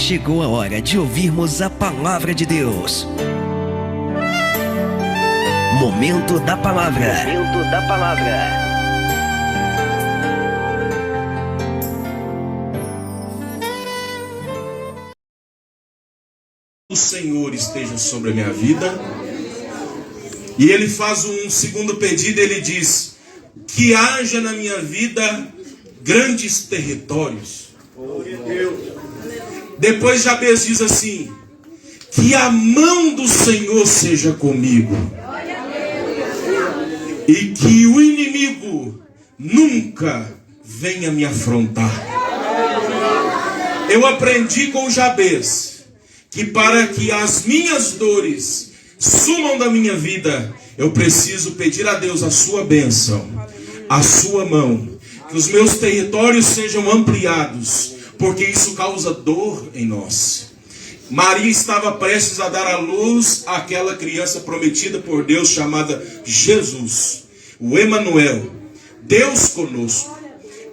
chegou a hora de ouvirmos a palavra de Deus. Momento da palavra. Momento da palavra. O Senhor esteja sobre a minha vida. E ele faz um segundo pedido, ele diz: que haja na minha vida grandes territórios. Depois Jabez diz assim: que a mão do Senhor seja comigo, e que o inimigo nunca venha me afrontar. Eu aprendi com Jabez que para que as minhas dores sumam da minha vida, eu preciso pedir a Deus a sua bênção, a sua mão, que os meus territórios sejam ampliados, porque isso causa dor em nós. Maria estava prestes a dar à luz àquela criança prometida por Deus, chamada Jesus, o Emanuel, Deus conosco.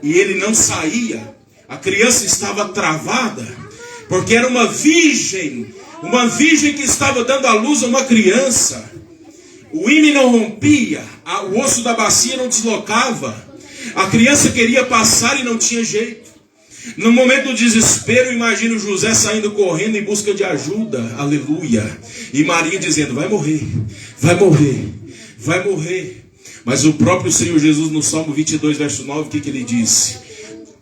E ele não saía, a criança estava travada, porque era uma virgem que estava dando à luz a uma criança. O ímã não rompia, o osso da bacia não deslocava, a criança queria passar e não tinha jeito. No momento do desespero, imagino José saindo correndo em busca de ajuda, aleluia, e Maria dizendo: vai morrer, vai morrer, vai morrer. Mas o próprio Senhor Jesus, no Salmo 22, verso 9, o que ele disse?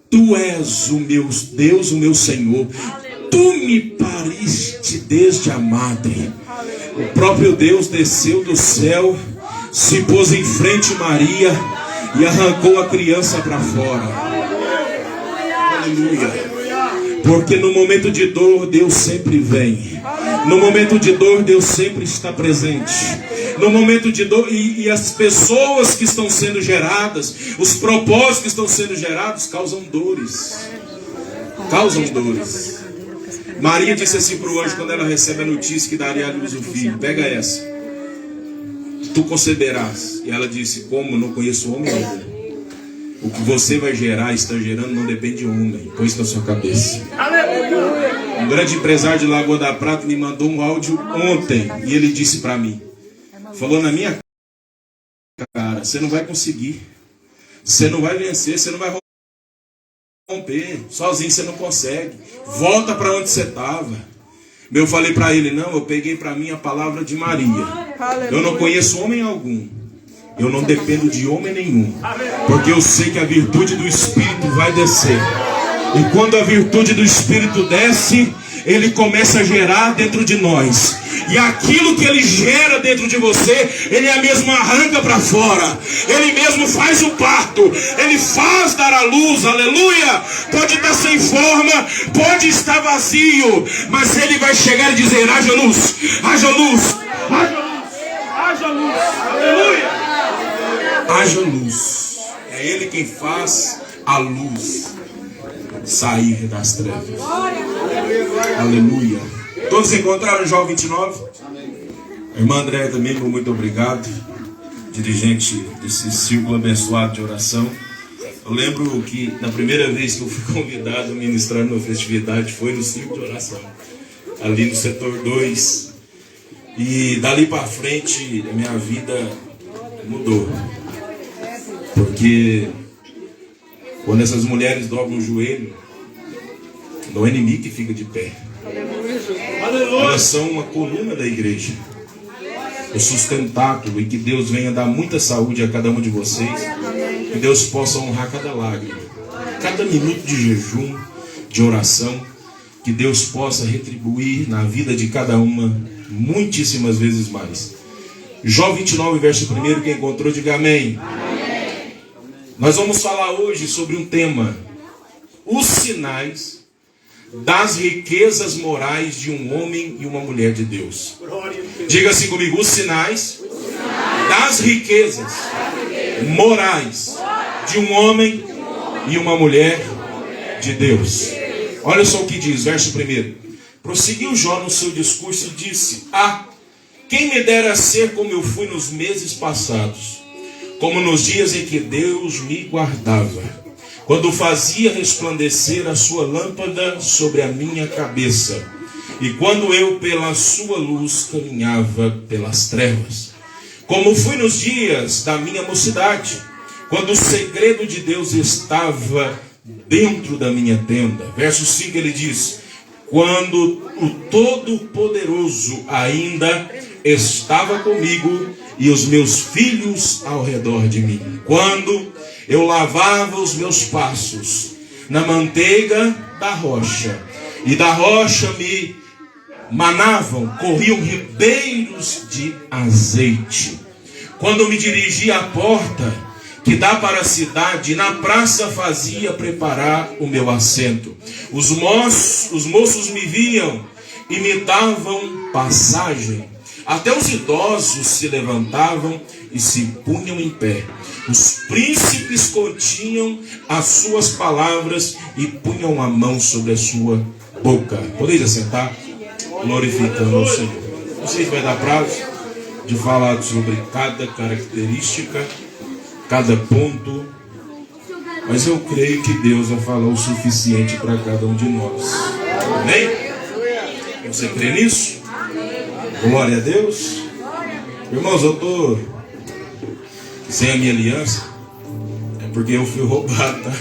Tu és o meu Deus, o meu Senhor, tu me pariste desde a madre. O próprio Deus desceu do céu, se pôs em frente a Maria e arrancou a criança para fora. Aleluia. Porque no momento de dor, Deus sempre vem. No momento de dor, Deus sempre está presente. No momento de dor, e as pessoas que estão sendo geradas, os propósitos que estão sendo gerados, causam dores. Causam dores. Maria disse assim para o anjo, quando ela recebe a notícia que daria à luz o filho: pega essa, tu conceberás. E ela disse: como? Não conheço homem ainda. O que você vai gerar, está gerando, não depende de homem. Põe isso na sua cabeça. Um grande empresário de Lagoa da Prata me mandou um áudio ontem, e ele disse para mim, falou na minha cara: você não vai conseguir, você não vai vencer, você não vai romper, sozinho você não consegue, volta para onde você estava. Eu falei para ele: não, eu peguei para mim a palavra de Maria. Eu não conheço homem algum, eu não dependo de homem nenhum, porque eu sei que a virtude do Espírito vai descer. E quando a virtude do Espírito desce, ele começa a gerar dentro de nós. E aquilo que ele gera dentro de você, ele mesmo arranca para fora. Ele mesmo faz o parto. Ele faz dar a luz, aleluia. Pode estar sem forma, pode estar vazio, mas ele vai chegar e dizer: haja luz, haja luz, haja luz, haja luz, aleluia. Haja luz. É ele quem faz a luz sair das trevas. Aleluia. Todos encontraram João 29? A irmã Andréia também, muito obrigado. Dirigente desse círculo abençoado de oração. Eu lembro que na primeira vez que eu fui convidado a ministrar numa festividade foi no círculo de oração, ali no setor 2. E dali para frente a minha vida mudou. Porque quando essas mulheres dobram o joelho, não é o inimigo que fica de pé. Elas são uma coluna da igreja, o sustentáculo. E que Deus venha dar muita saúde a cada um de vocês. Que Deus possa honrar cada lágrima, cada minuto de jejum, de oração. Que Deus possa retribuir na vida de cada uma muitíssimas vezes mais. João 29, verso 1, quem encontrou, diga amém. Nós vamos falar hoje sobre um tema: os sinais das riquezas morais de um homem e uma mulher de Deus. Diga assim comigo: os sinais das riquezas morais de um homem e uma mulher de Deus. Olha só o que diz, verso 1. Prosseguiu Jó no seu discurso e disse: quem me dera ser como eu fui nos meses passados, como nos dias em que Deus me guardava, quando fazia resplandecer a sua lâmpada sobre a minha cabeça, e quando eu pela sua luz caminhava pelas trevas. Como fui nos dias da minha mocidade, quando o segredo de Deus estava dentro da minha tenda. Verso 5 ele diz: quando o Todo-Poderoso ainda estava comigo e os meus filhos ao redor de mim. Quando eu lavava os meus passos na manteiga da rocha, e da rocha me manavam, corriam ribeiros de azeite. Quando eu me dirigia à porta que dá para a cidade, na praça fazia preparar o meu assento. Os moços me viam e me davam passagem. Até os idosos se levantavam e se punham em pé. Os príncipes continham as suas palavras e punham a mão sobre a sua boca. Podeis assentar? Glorificando ao Senhor. Não sei se vai dar prazo de falar sobre cada característica, cada ponto, mas eu creio que Deus vai falar o suficiente para cada um de nós. Amém? Você crê nisso? Glória a Deus. Irmãos, eu estou sem a minha aliança, é porque eu fui roubado, tá?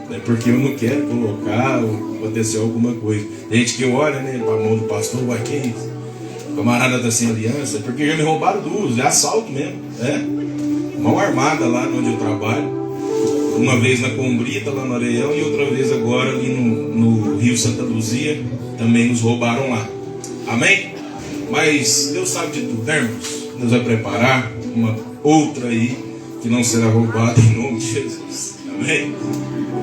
É porque eu não quero colocar ou acontecer alguma coisa. Tem gente que olha, né, para a mão do pastor, uai, que isso? O camarada está sem aliança, é porque já me roubaram duas, é assalto mesmo, mão armada lá onde eu trabalho. Uma vez na Combrita, lá no Areião, e outra vez agora ali no Rio Santa Luzia, também nos roubaram lá. Amém? Mas Deus sabe de tudo, né, irmãos? Deus vai preparar uma outra aí que não será roubada em nome de Jesus. Amém?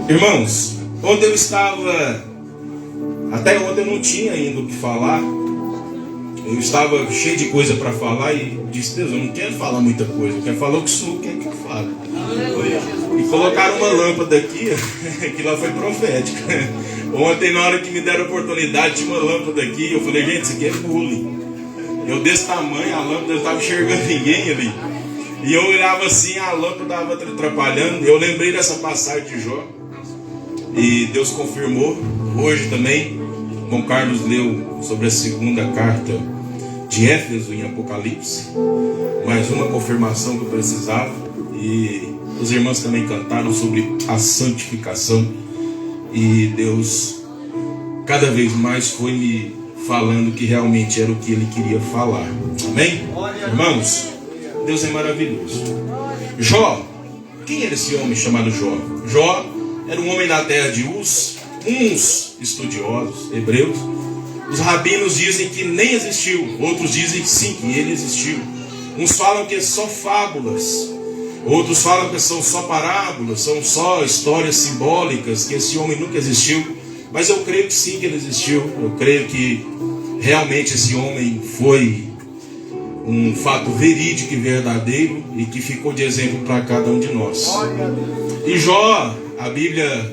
Irmãos, ontem eu estava, até ontem eu não tinha ainda o que falar. Eu estava cheio de coisa para falar e disse: Deus, eu não quero falar muita coisa, eu quero falar o que o Senhor quer que eu fale. E colocaram uma lâmpada aqui, que lá foi profética. Ontem, na hora que me deram a oportunidade, tinha uma lâmpada aqui. Eu falei: gente, isso aqui é bullying. Eu desse tamanho, a lâmpada, eu não estava enxergando ninguém ali. E eu olhava assim, a lâmpada estava atrapalhando. Eu lembrei dessa passagem de Jó. E Deus confirmou. Hoje também, Dom Carlos leu sobre a segunda carta de Éfeso em Apocalipse. Mais uma confirmação que eu precisava. E os irmãos também cantaram sobre a santificação. E Deus cada vez mais foi me falando que realmente era o que Ele queria falar. Amém? Irmãos, Deus é maravilhoso. Jó, quem era esse homem chamado Jó? Jó era um homem da terra de Uz. Uns estudiosos hebreus, os rabinos dizem que nem existiu. Outros dizem que sim, que ele existiu. Uns falam que é só fábulas. Outros falam que são só parábolas, são só histórias simbólicas, que esse homem nunca existiu. Mas eu creio que sim, que ele existiu. Eu creio que realmente esse homem foi um fato verídico e verdadeiro e que ficou de exemplo para cada um de nós. E Jó, a Bíblia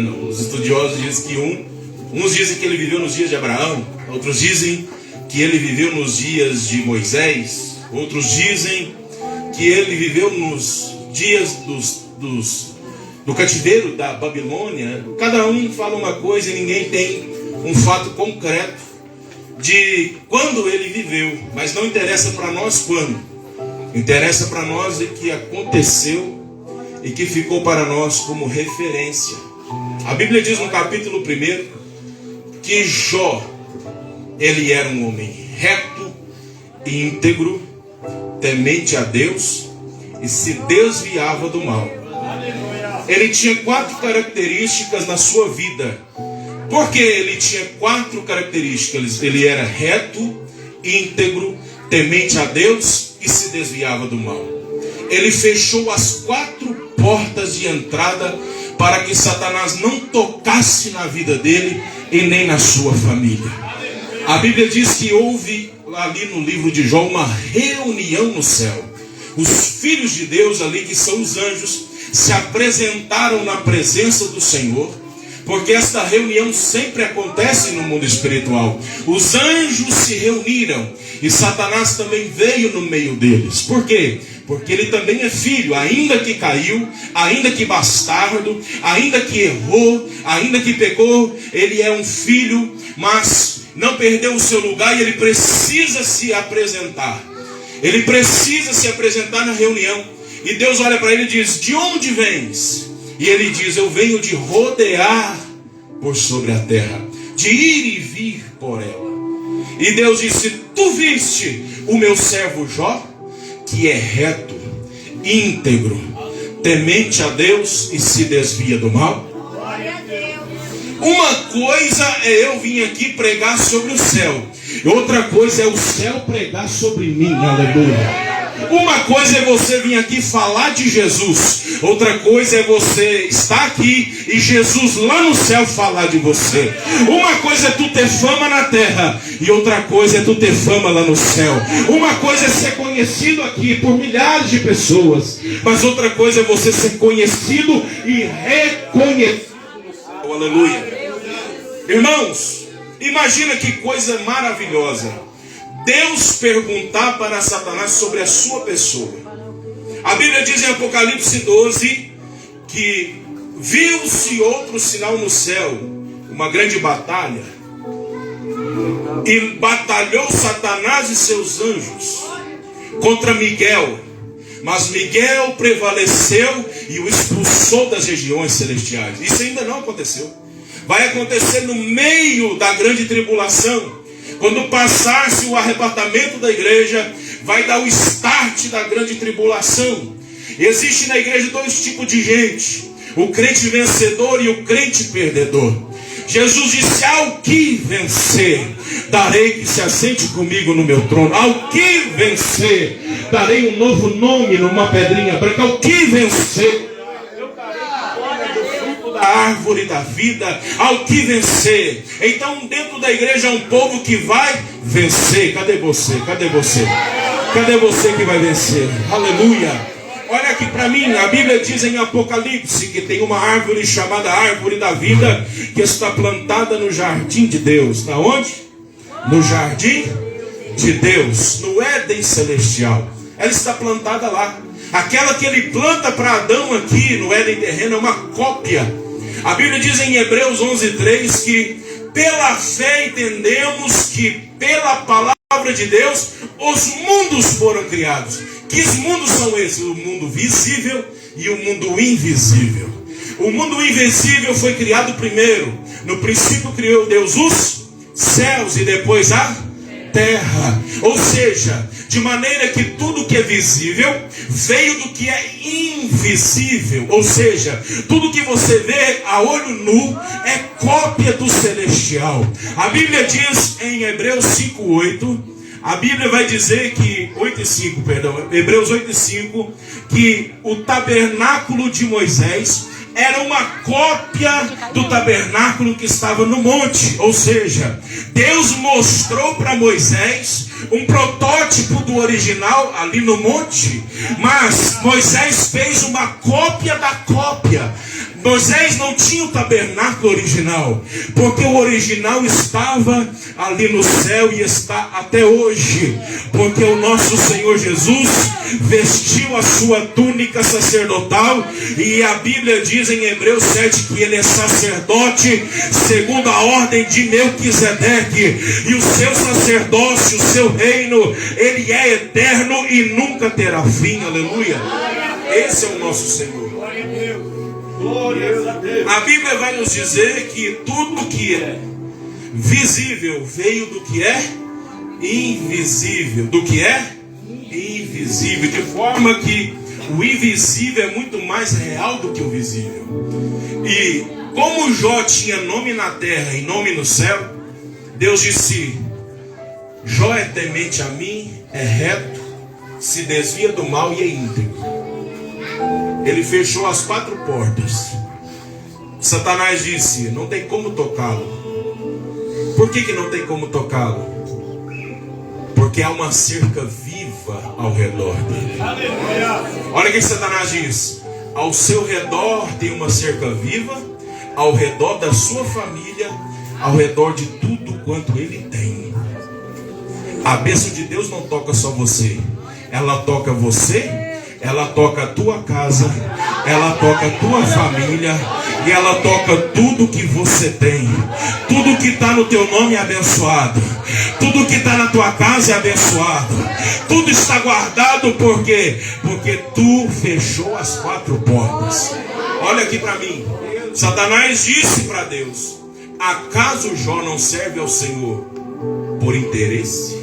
não, os estudiosos dizem que uns dizem que ele viveu nos dias de Abraão, outros dizem que ele viveu nos dias de Moisés, outros dizem que ele viveu nos dias do cativeiro da Babilônia. Cada um fala uma coisa e ninguém tem um fato concreto de quando ele viveu, mas não interessa para nós quando. Interessa para nós o que aconteceu e que ficou para nós como referência. A Bíblia diz no capítulo 1 que Jó, ele era um homem reto e íntegro, temente a Deus e se desviava do mal. Ele tinha 4 características na sua vida. Por que ele tinha 4 características? Ele era reto, íntegro, temente a Deus e se desviava do mal. Ele fechou as 4 portas de entrada para que Satanás não tocasse na vida dele e nem na sua família. A Bíblia diz que houve ali no livro de Jó uma reunião no céu. Os filhos de Deus ali, que são os anjos, se apresentaram na presença do Senhor, porque esta reunião sempre acontece no mundo espiritual. Os anjos se reuniram e Satanás também veio no meio deles. Por quê? Porque ele também é filho, ainda que caiu, ainda que bastardo, ainda que errou, ainda que pecou, ele é um filho, mas não perdeu o seu lugar e ele precisa se apresentar. Ele precisa se apresentar na reunião. E Deus olha para ele e diz: de onde vens? E ele diz: eu venho de rodear por sobre a terra, de ir e vir por ela. E Deus disse: tu viste o meu servo Jó, que é reto, íntegro, temente a Deus e se desvia do mal? Uma coisa é eu vir aqui pregar sobre o céu, e outra coisa é o céu pregar sobre mim. Aleluia. Uma coisa é você vir aqui falar de Jesus, outra coisa é você estar aqui e Jesus lá no céu falar de você. Uma coisa é tu ter fama na terra e outra coisa é tu ter fama lá no céu. Uma coisa é ser conhecido aqui por milhares de pessoas, mas outra coisa é você ser conhecido e reconhecido no céu. Aleluia. Irmãos, imagina que coisa maravilhosa Deus perguntar para Satanás sobre a sua pessoa. A Bíblia diz em Apocalipse 12 que viu-se outro sinal no céu, uma grande batalha, e batalhou Satanás e seus anjos contra Miguel, mas Miguel prevaleceu e o expulsou das regiões celestiais. Isso ainda não aconteceu. Vai acontecer no meio da grande tribulação. Quando passar-se o arrebatamento da igreja, vai dar o start da grande tribulação. Existe na igreja dois tipos de gente: o crente vencedor e o crente perdedor. Jesus disse: ao que vencer, darei que se assente comigo no meu trono. Ao que vencer, darei um novo nome numa pedrinha branca. Ao que vencer, a árvore da vida. Ao que vencer. Então dentro da igreja é um povo que vai vencer. Cadê você? Cadê você? Cadê você que vai vencer? Aleluia. Olha aqui para mim, a Bíblia diz em Apocalipse que tem uma árvore chamada árvore da vida, que está plantada no jardim de Deus. Na onde? No jardim de Deus, no Éden celestial. Ela está plantada lá. Aquela que ele planta para Adão aqui no Éden terreno é uma cópia. A Bíblia diz em Hebreus 11:3 que pela fé entendemos que pela palavra de Deus os mundos foram criados. Que mundos são esses? O mundo visível e o mundo invisível. O mundo invisível foi criado primeiro. No princípio criou Deus os céus e depois a terra. Ou seja, de maneira que tudo que é visível veio do que é invisível. Ou seja, tudo que você vê a olho nu é cópia do celestial. A Bíblia diz em Hebreus 5:8, a Bíblia vai dizer que, 8:5, perdão, Hebreus 8:5, que o tabernáculo de Moisés era uma cópia do tabernáculo que estava no monte. Ou seja, Deus mostrou para Moisés um protótipo do original ali no monte, mas Moisés fez uma cópia da cópia. Moisés não tinha o tabernáculo original, porque o original estava ali no céu e está até hoje, porque o nosso Senhor Jesus vestiu a sua túnica sacerdotal, e a Bíblia diz em Hebreus 7 que ele é sacerdote segundo a ordem de Melquisedeque, e o seu sacerdócio, o seu reino, ele é eterno e nunca terá fim. Aleluia. Esse é o nosso Senhor. A Bíblia vai nos dizer que tudo que é visível veio do que é invisível. Do que é invisível. De forma que o invisível é muito mais real do que o visível. E como Jó tinha nome na terra e nome no céu, Deus disse: Jó é temente a mim, é reto, se desvia do mal e é íntegro. Ele fechou as 4 portas. Satanás disse: não tem como tocá-lo. Por que não tem como tocá-lo? Porque há uma cerca viva ao redor dele. Olha o que Satanás diz: ao seu redor tem uma cerca viva, ao redor da sua família, ao redor de tudo quanto ele tem. A bênção de Deus não toca só você, ela toca você ela toca a tua casa, ela toca a tua família, e ela toca tudo que você tem. Tudo que está no teu nome é abençoado. Tudo que está na tua casa é abençoado. Tudo está guardado porque tu fechou as 4 portas. Olha aqui para mim. Satanás disse para Deus: acaso Jó não serve ao Senhor por interesse?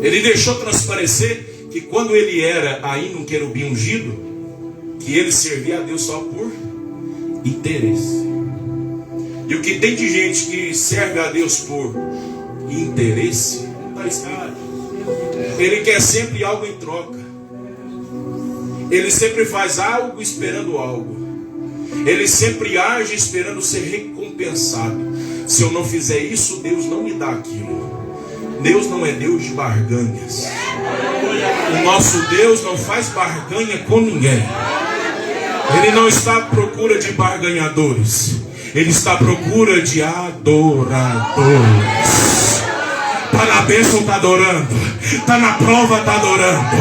Ele deixou transparecer que quando ele era ainda um querubim ungido, que ele servia a Deus só por interesse. E o que tem de gente que serve a Deus por interesse, não está escrito. Ele quer sempre algo em troca. Ele sempre faz algo esperando algo. Ele sempre age esperando ser recompensado. Se eu não fizer isso, Deus não me dá aquilo. Deus não é Deus de barganhas. O nosso Deus não faz barganha com ninguém. Ele não está à procura de barganhadores. Ele está à procura de adoradores. Está na bênção, está adorando. Está na prova, está adorando.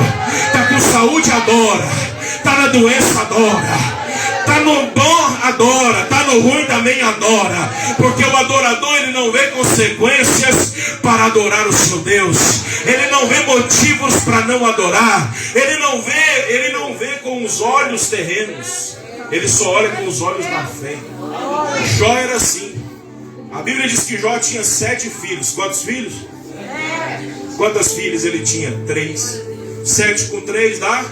Está com saúde, adora. Está na doença, adora. Está no bom, adora. Está no ruim, também adora. Porque o adorador, ele não vê consequências para adorar o seu Deus. Ele não vê motivos para não adorar. Ele não vê com os olhos terrenos. Ele só olha com os olhos da fé. Jó era assim. A Bíblia diz que Jó tinha 7 filhos. Quantos filhos? Quantas filhas ele tinha? 3. 7 com 3 dá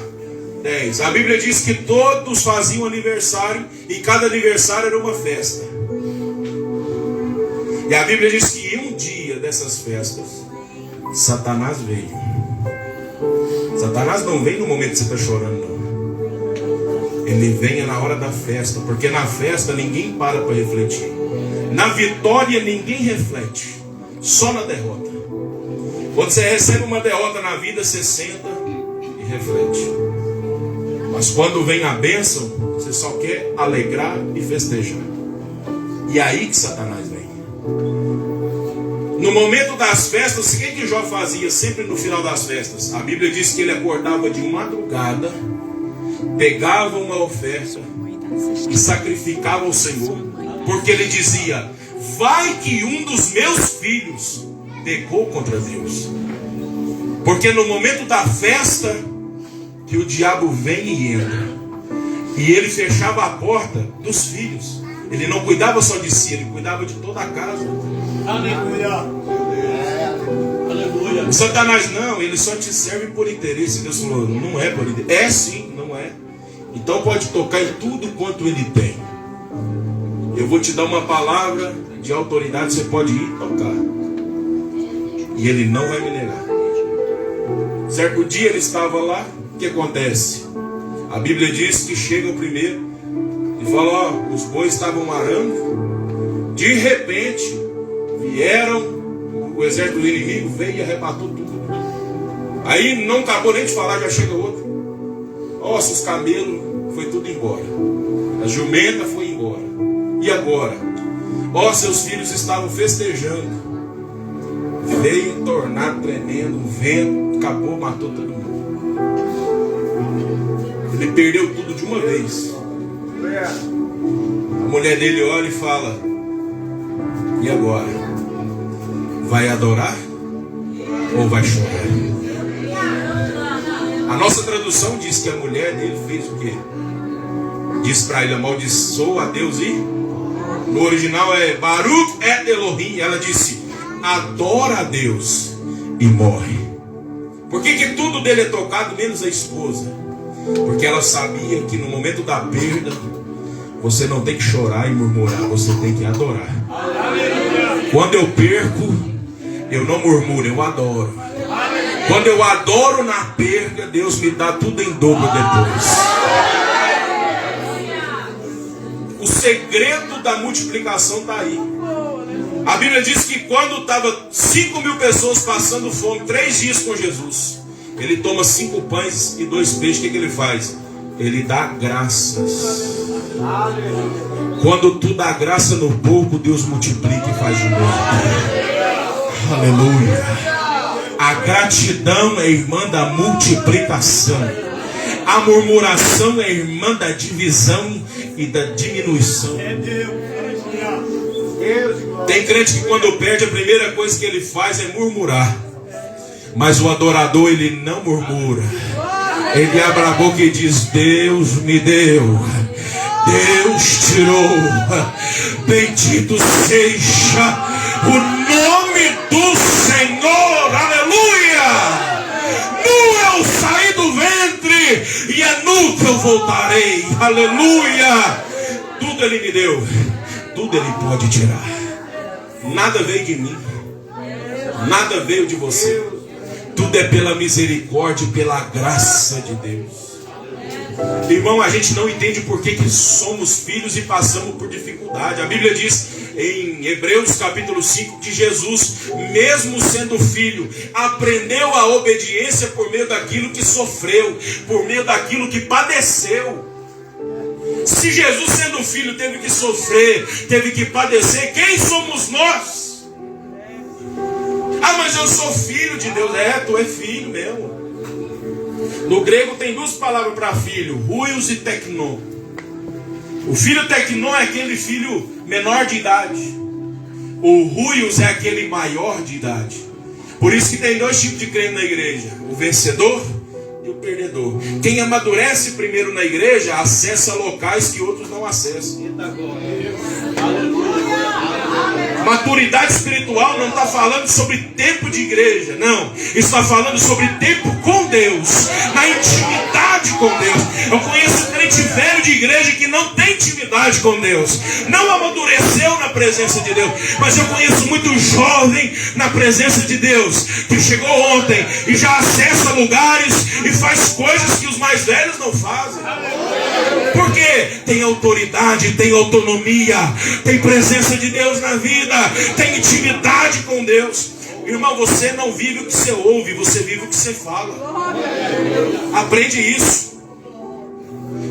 10. A Bíblia diz que todos faziam aniversário e cada aniversário era uma festa. E a Bíblia diz que em um dia dessas festas, Satanás veio. Satanás não vem no momento que você está chorando, não. Ele vem na hora da festa, porque na festa ninguém para refletir. Na vitória ninguém reflete, só na derrota. Quando você recebe uma derrota na vida, você senta e reflete. Mas quando vem a bênção, você só quer alegrar e festejar. E é aí que Satanás vem. No momento das festas, o que Jó fazia sempre no final das festas? A Bíblia diz que ele acordava de madrugada, pegava uma oferta e sacrificava ao Senhor, porque ele dizia: vai que um dos meus filhos pecou contra Deus. Porque no momento da festa que o diabo vem e entra, e ele fechava a porta dos filhos. Ele não cuidava só de si, ele cuidava de toda a casa. Aleluia. Aleluia. O Satanás não, ele só te serve por interesse. Deus falou: não é por interesse. É sim, não é. Então pode tocar em tudo quanto ele tem. Eu vou te dar uma palavra de autoridade, você pode ir tocar. E ele não vai me negar. Certo dia ele estava lá, o que acontece? A Bíblia diz que chega o primeiro e fala: ó, os bois estavam arando. De repente, vieram, o exército do inimigo veio e arrebatou tudo. Aí não acabou nem de falar, já chega outro. Nossa, os camelos foi tudo embora. A jumenta foi embora. E agora? Ó, seus filhos estavam festejando. Veio um tornado tremendo, um vento, acabou, matou todo mundo. Ele perdeu tudo de uma vez. A mulher dele olha e fala: e agora? Vai adorar ou vai chorar? A nossa tradução diz que a mulher dele fez o quê? Diz para ele: amaldiçoa a Deus e... No original é Baruch et Elohim. Ela disse: adora a Deus e morre. Por que tudo dele é tocado, menos a esposa? Porque ela sabia que no momento da perda, você não tem que chorar e murmurar, você tem que adorar. Quando eu perco, eu não murmuro, eu adoro. Quando eu adoro na perda, Deus me dá tudo em dobro depois. O segredo da multiplicação está aí. A Bíblia diz que quando estava 5.000 pessoas passando fome, 3 dias com Jesus, ele toma 5 pães e 2 peixes. O que ele faz? Ele dá graças. Quando tu dá graça no pouco, Deus multiplica e faz de novo. Aleluia. A gratidão é irmã da multiplicação. A murmuração é irmã da divisão e da diminuição. Tem crente que quando perde, a primeira coisa que ele faz é murmurar. Mas o adorador, ele não murmura. Ele abre a boca e diz: Deus me deu, Deus tirou, bendito seja o nome do Senhor, aleluia. Nu eu saí do ventre e é nu que eu voltarei, aleluia. Tudo ele me deu, tudo ele pode tirar. Nada veio de mim, nada veio de você. Tudo é pela misericórdia e pela graça de Deus. Irmão, a gente não entende por que somos filhos e passamos por dificuldade. A Bíblia diz em Hebreus capítulo 5 que Jesus, mesmo sendo filho, aprendeu a obediência por meio daquilo que sofreu, por meio daquilo que padeceu. Se Jesus, sendo filho, teve que sofrer, teve que padecer, quem somos nós? Ah, mas eu sou filho de Deus. É, tu é filho mesmo. No grego tem duas palavras para filho: huios e teknon. O filho teknon é aquele filho menor de idade. O huios é aquele maior de idade. Por isso que tem dois tipos de crente na igreja: o vencedor e o perdedor. Quem amadurece primeiro na igreja acessa locais que outros não acessam. Maturidade espiritual não está falando sobre tempo de igreja, não. Está falando sobre tempo com Deus, na intimidade com Deus. Eu conheço crente velho de igreja que não tem intimidade com Deus, não amadureceu na presença de Deus. Mas eu conheço muito jovem na presença de Deus, que chegou ontem e já acessa lugares e faz coisas que os mais velhos não fazem. Porque tem autoridade, tem autonomia, tem presença de Deus na vida, tem intimidade com Deus. Irmão, você não vive o que você ouve, você vive o que você fala. Aprende isso.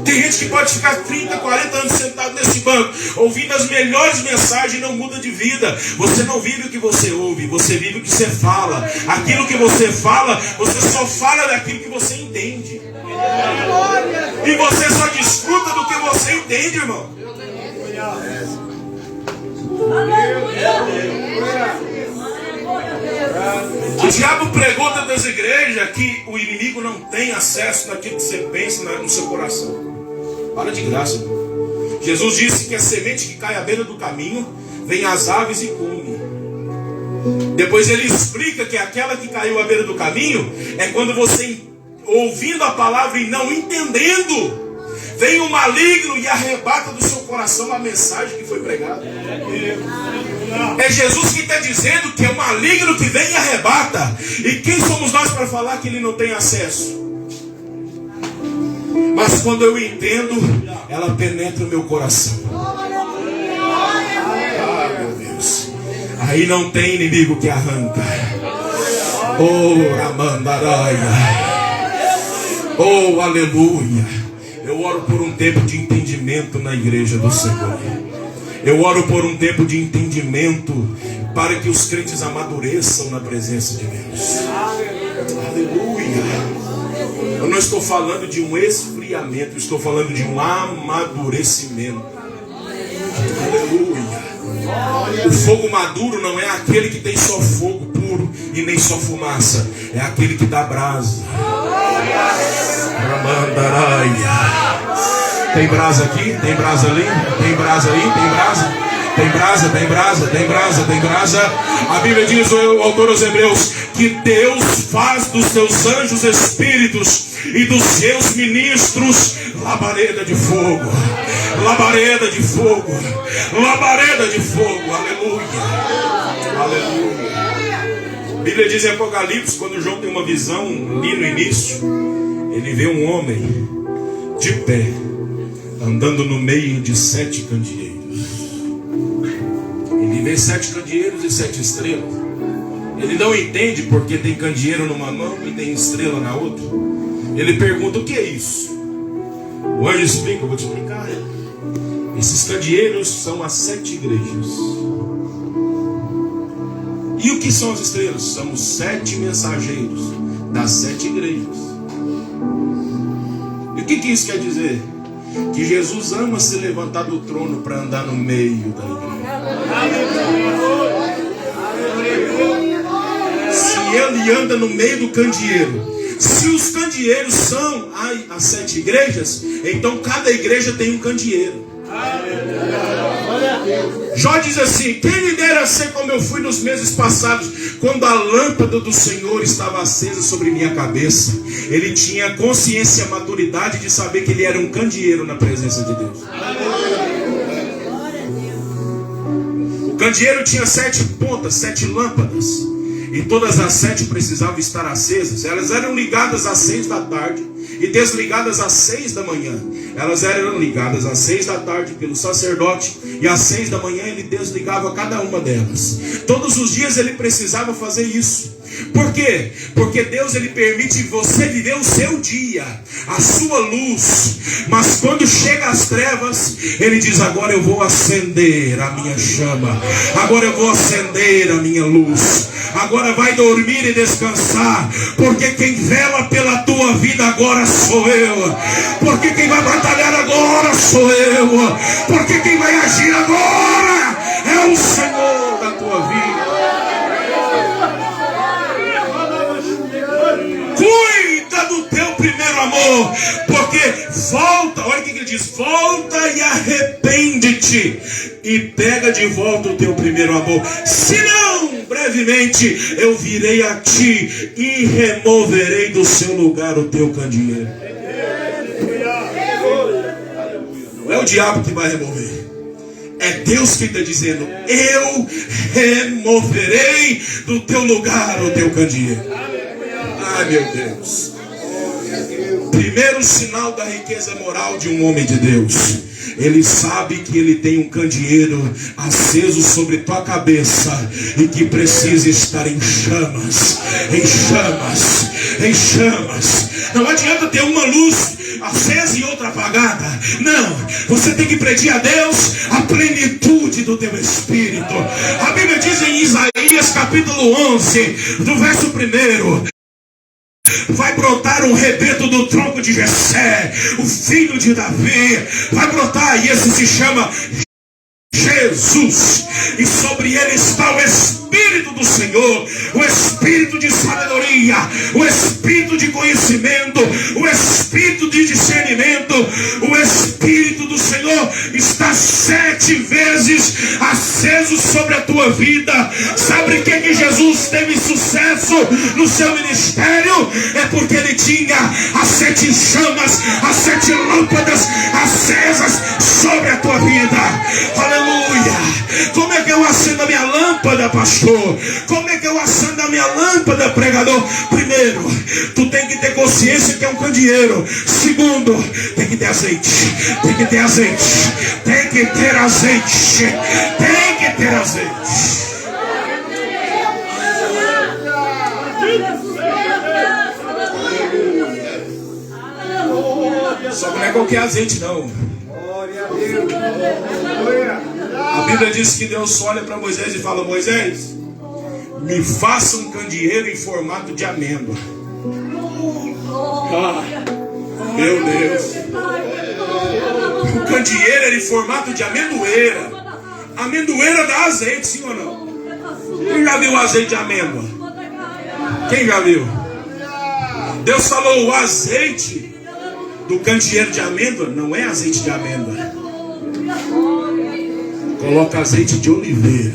Tem gente que pode ficar 30, 40 anos sentado nesse banco, ouvindo as melhores mensagens e não muda de vida. Você não vive o que você ouve, você vive o que você fala. Aquilo que você fala, você só fala daquilo que você entende. E você só desfruta do que você entende, irmão. O diabo pregou dentro das igrejas que o inimigo não tem acesso naquilo que você pensa no seu coração. Para de graça, irmão. Jesus disse que a semente que cai à beira do caminho, vem as aves e come. Depois ele explica que aquela que caiu à beira do caminho é quando você, ouvindo a palavra e não entendendo, vem o maligno e arrebata do seu coração a mensagem que foi pregada. É Jesus que está dizendo que é o maligno que vem e arrebata. E quem somos nós para falar que ele não tem acesso? Mas quando eu entendo, ela penetra o meu coração. Ah, meu Deus. Aí não tem inimigo que arranca. Oh, Ramandaraia. Oh, aleluia. Eu oro por um tempo de entendimento na igreja do Senhor. Eu oro por um tempo de entendimento para que os crentes amadureçam na presença de Deus. Aleluia. Eu não estou falando de um esfriamento, estou falando de um amadurecimento. Aleluia. O fogo maduro não é aquele que tem só fogo puro e nem só fumaça. É aquele que dá brasa. Tem brasa aqui? Tem brasa ali? Tem brasa aí? Tem brasa? Tem brasa, tem brasa, tem brasa, tem brasa. A Bíblia diz, o autor aos Hebreus, que Deus faz dos seus anjos espíritos e dos seus ministros labareda de fogo. Labareda de fogo. Labareda de fogo. Aleluia. Aleluia. A Bíblia diz em Apocalipse, quando João tem uma visão ali no início, ele vê um homem de pé, andando no meio de 7 candeeiros. Ele vê 7 candeeiros e 7 estrelas. Ele não entende porque tem candeeiro numa mão e tem estrela na outra. Ele pergunta: o que é isso? O anjo explica, eu vou te explicar. Esses candeeiros são as 7 igrejas. E o que são as estrelas? São os 7 mensageiros das 7 igrejas. E o que isso quer dizer? Que Jesus ama se levantar do trono para andar no meio da igreja. Se ele anda no meio do candeeiro, se os candeeiros são as 7 igrejas, então cada igreja tem um candeeiro. Jó diz assim: quem me dera ser como eu fui nos meses passados, quando a lâmpada do Senhor estava acesa sobre minha cabeça. Ele tinha consciência e maturidade de saber que ele era um candeeiro na presença de Deus. O candeeiro tinha 7 pontas, 7 lâmpadas, e todas as 7 precisavam estar acesas. Elas eram ligadas às 6 da tarde e desligadas às 6 da manhã. Elas eram ligadas às 6 da tarde pelo sacerdote, e às 6 da manhã ele desligava cada uma delas. Todos os dias ele precisava fazer isso. Por quê? Porque Deus, ele permite você viver o seu dia, a sua luz. Mas quando chega as trevas, ele diz: agora eu vou acender a minha chama, agora eu vou acender a minha luz. Agora vai dormir e descansar, porque quem vela pela tua vida agora sou eu. Porque quem vai batalhar agora sou eu. Porque quem vai agir agora é o Senhor da tua vida. Cuida do teu primeiro amor, porque volta, olha o que ele diz: volta e arrepende-te e pega de volta o teu primeiro amor. Senão, brevemente eu virei a ti e removerei do seu lugar o teu candeeiro. Não é o diabo que vai remover, é Deus que está dizendo: eu removerei do teu lugar o teu candeeiro. Ai, meu Deus. Primeiro sinal da riqueza moral de um homem de Deus: ele sabe que ele tem um candeeiro aceso sobre tua cabeça e que precisa estar em chamas, em chamas, em chamas. Não adianta ter uma luz acesa e outra apagada. Não, você tem que pedir a Deus a plenitude do teu espírito. A Bíblia diz em Isaías capítulo 11, do verso 1: vai brotar um rebeto do tronco de Jessé, o filho de Davi. Vai brotar, e esse se chama Jesus, e sobre ele está o Espírito do Senhor, o Espírito de sabedoria, o Espírito de conhecimento, o Espírito de discernimento. O Espírito do Senhor está 7 vezes aceso sobre a tua vida. Sabe o que Jesus teve sucesso no seu ministério? É porque ele tinha as 7 chamas, as 7 lâmpadas acesas sobre a tua vida. Aleluia. Como é que eu acendo a minha lâmpada, pastor? Como é que eu acendo a minha lâmpada, pregador? Primeiro, tu tem que ter consciência que é um candeeiro. Segundo, tem que ter azeite. Tem que ter azeite. Tem que ter azeite. Tem que ter azeite. Só que não é qualquer azeite, não. A Bíblia diz que Deus olha para Moisés e fala: Moisés, me faça um candeeiro em formato de amêndoa. Meu Deus. O candeeiro era em formato de amendoeira. Amendoeira dá azeite, sim ou não? Quem já viu o azeite de amêndoa? Quem já viu? Deus falou: o azeite do candeeiro de amêndoa não é azeite de amêndoa. Coloca azeite de oliveira.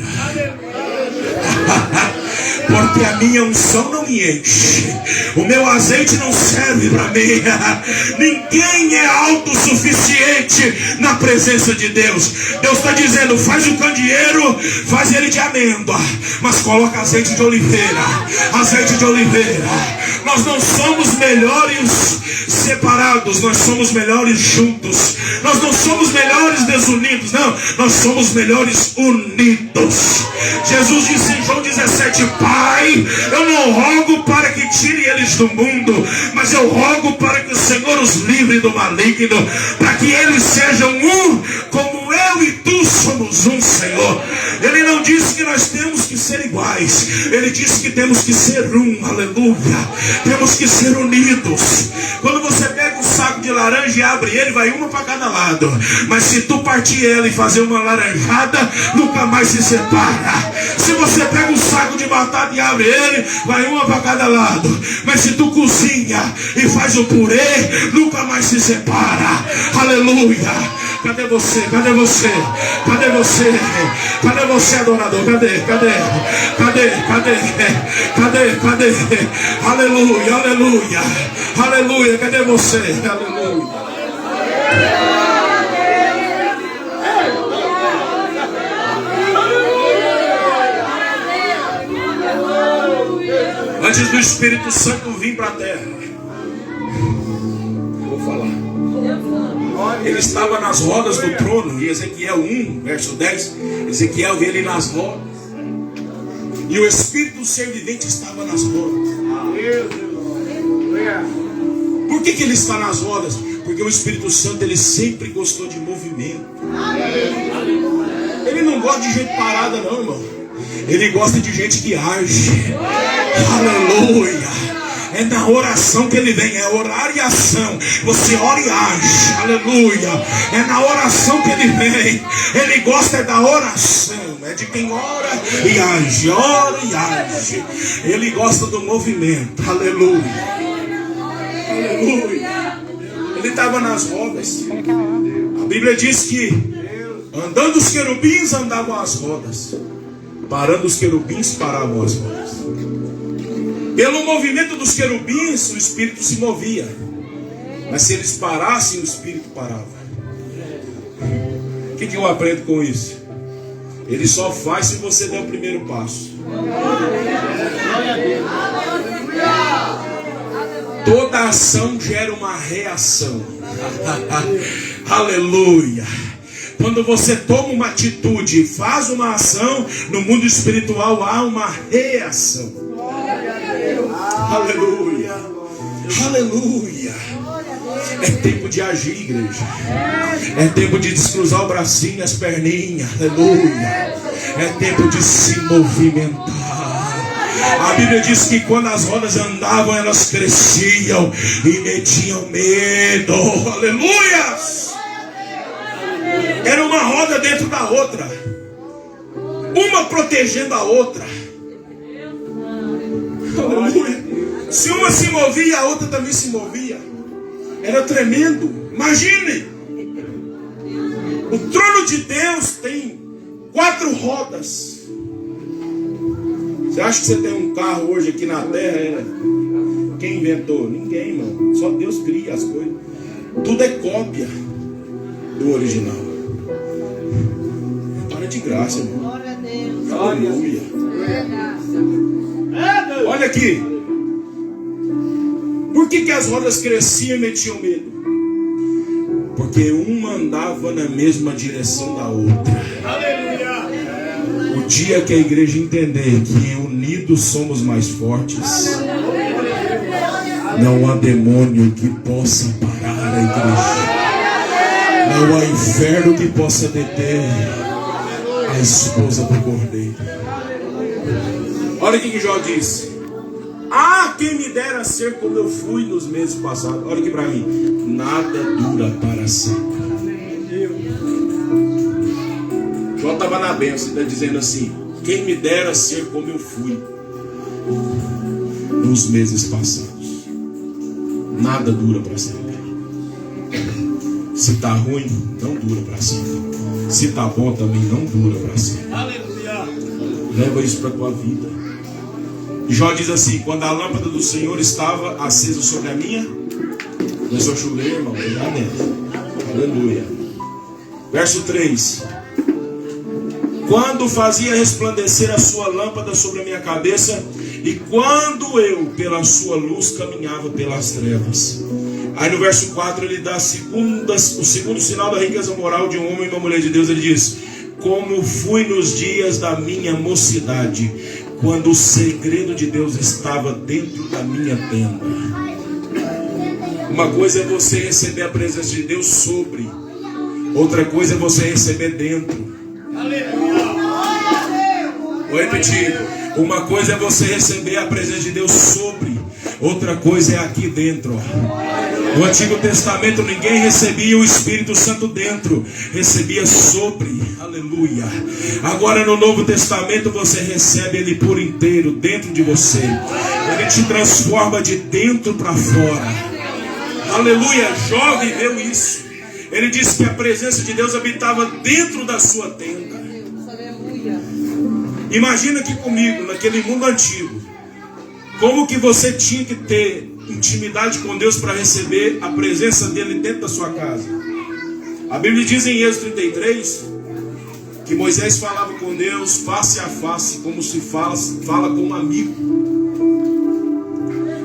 Porque a minha unção não me enche. O meu azeite não serve para mim. Ninguém é autossuficiente na presença de Deus. Deus está dizendo: faz o candeeiro, faz ele de amêndoa, mas coloca azeite de oliveira. Azeite de oliveira. Nós não somos melhores separados, nós somos melhores juntos. Nós não somos melhores desunidos, não. Nós somos melhores unidos. Jesus disse em João 17: Pai, eu não rogo para que tire eles do mundo, mas eu rogo para que o Senhor os livre do maligno, para que eles sejam um, como eu e tu somos um, Senhor. Ele não não disse que nós temos que ser iguais. Ele disse que temos que ser um. Aleluia. Temos que ser unidos. Quando você pega um saco de laranja e abre ele, vai uma para cada lado. Mas se tu partir ele e fazer uma laranjada, nunca mais se separa. Se você pega um saco de batata e abre ele, vai uma para cada lado. Mas se tu cozinha e faz o purê, nunca mais se separa. Aleluia. Cadê você? Cadê você? Cadê você? Cadê você, adorador? Cadê? Cadê? Cadê? Cadê? Cadê? Cadê? Aleluia, aleluia. Aleluia. Cadê você? Aleluia. Antes do Espírito Santo vir para a terra, vou falar. Ele estava nas rodas do trono, em Ezequiel 1, verso 10. Ezequiel vê ele nas rodas, e o Espírito do ser vivente estava nas rodas. Por que ele está nas rodas? Porque o Espírito Santo, ele sempre gostou de movimento. Ele não gosta de gente parada não, irmão. Ele gosta de gente que age. Aleluia. É na oração que ele vem, é orar e ação. Você ora e age, aleluia. É na oração que ele vem. Ele gosta da oração, é de quem ora e age, ora e age. Ele gosta do movimento, aleluia. Aleluia. Ele estava nas rodas. A Bíblia diz que andando os querubins andavam as rodas, parando os querubins paravam as rodas. Pelo movimento dos querubins, o Espírito se movia. Mas se eles parassem, o Espírito parava. O que eu aprendo com isso? Ele só faz se você der o primeiro passo. Toda ação gera uma reação. Aleluia. Quando você toma uma atitude e faz uma ação, no mundo espiritual há uma reação. Aleluia. Aleluia. É tempo de agir, igreja. É tempo de descruzar o bracinho e as perninhas. Aleluia. É tempo de se movimentar. A Bíblia diz que quando as rodas andavam, elas cresciam e metiam medo. Aleluia. Era uma roda dentro da outra, uma protegendo a outra. Aleluia. Se uma se movia, a outra também se movia. Era tremendo. Imagine. O trono de Deus tem 4 rodas. Você acha que você tem um carro hoje aqui na terra? Quem inventou? Ninguém, irmão. Só Deus cria as coisas. Tudo é cópia do original. Para de graça, irmão. Aleluia. Olha aqui. Por que as rodas cresciam e metiam medo? Porque uma andava na mesma direção da outra. O dia que a igreja entender que unidos somos mais fortes, não há demônio que possa parar a igreja. Não há inferno que possa deter a esposa do Cordeiro. Olha o que Jó disse. Ah, quem me dera ser como eu fui nos meses passados. Olha aqui para mim. Nada dura para sempre. Jó estava na bênção, está dizendo assim: quem me dera ser como eu fui nos meses passados. Nada dura para sempre. Se está ruim, não dura para sempre. Se está bom também, não dura para sempre. Leva isso para a tua vida. Jó diz assim: quando a lâmpada do Senhor estava acesa sobre a minha, começou a chover, irmão, lá dentro. Aleluia. Verso 3: quando fazia resplandecer a sua lâmpada sobre a minha cabeça, e quando eu pela sua luz caminhava pelas trevas. Aí no verso 4 ele dá o segundo sinal da riqueza moral de um homem e uma mulher de Deus. Ele diz: como fui nos dias da minha mocidade, quando o segredo de Deus estava dentro da minha tenda. Uma coisa é você receber a presença de Deus sobre, outra coisa é você receber dentro. Vou repetir. Uma coisa é você receber a presença de Deus sobre, outra coisa é aqui dentro. No Antigo Testamento ninguém recebia o Espírito Santo dentro, recebia sobre. Aleluia. Agora no Novo Testamento você recebe Ele por inteiro dentro de você. Ele te transforma de dentro para fora. Aleluia. Jó viveu isso. Ele disse que a presença de Deus habitava dentro da sua tenda. Imagina aqui comigo, naquele mundo antigo, como que você tinha que ter intimidade com Deus para receber a presença dele dentro da sua casa. A Bíblia diz em Êxodo 33 que Moisés falava com Deus face a face, como se fala com um amigo.